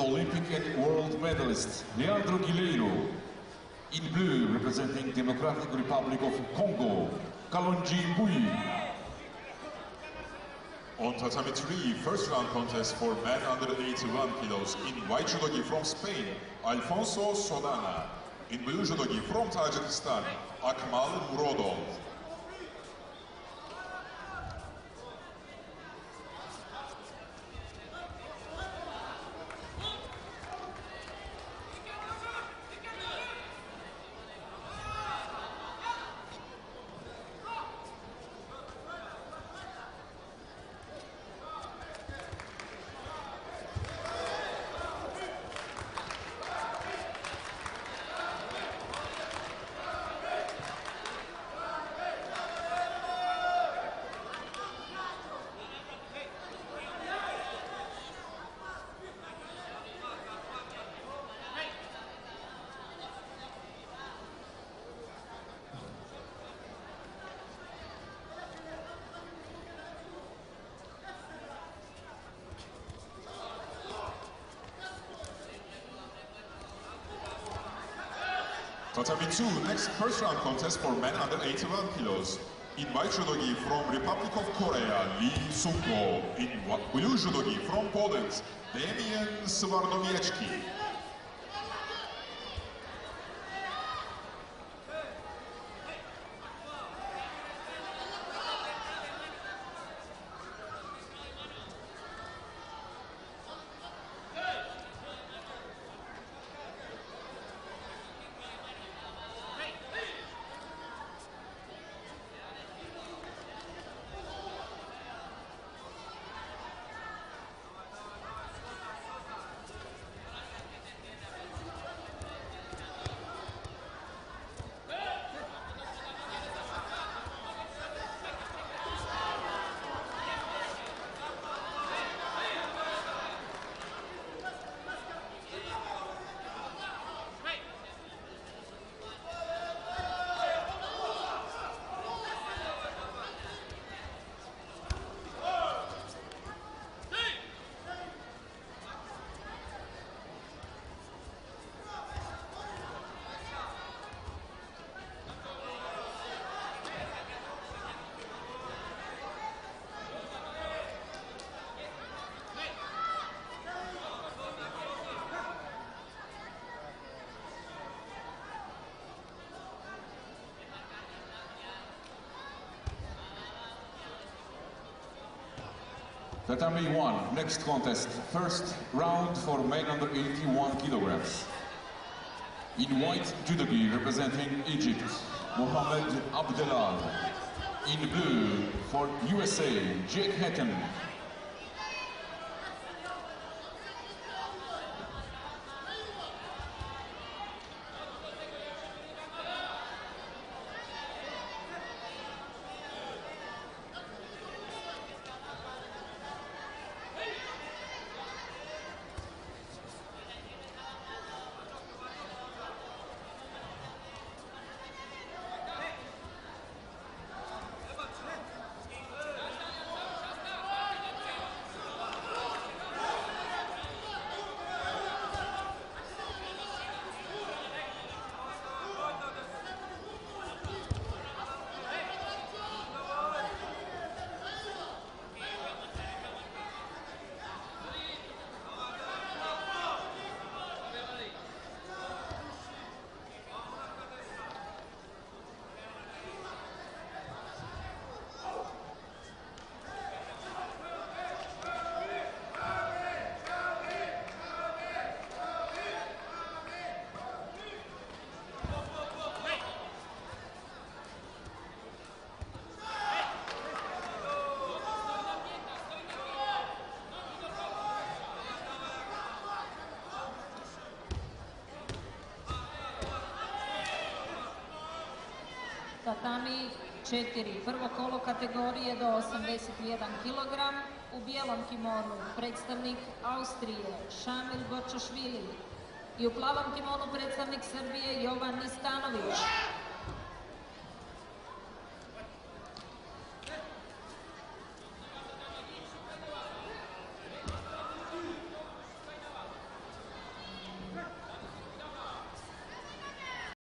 Olympic and world medalist Leandro Guileiro. In blue, representing Democratic Republic of Congo, Kalonji Bui. On tatami 3, first round contest for men under 81 kilos. In white judogi from Spain, Alfonso Sodana. In blue judogi from Tajikistan, Akmal Murodov. Tatami 2, next first round contest for men under 81 kilos. In white judogi from Republic of Korea, Lee Sung-go. In blue judogi from Poland, Damian Swarnowiecki. Tatami 1, next contest, first round for men under 81 kilograms. In white judogi, representing Egypt, Mohamed Abdelal. In blue, for USA, Jake Hatton. Tatami 4, prvo kolo kategorije do 81 kg, u bijelom kimonu predstavnik Austrije Šamil Gočašvili i u plavom kimonu predstavnik Srbije Jovan Nistanović.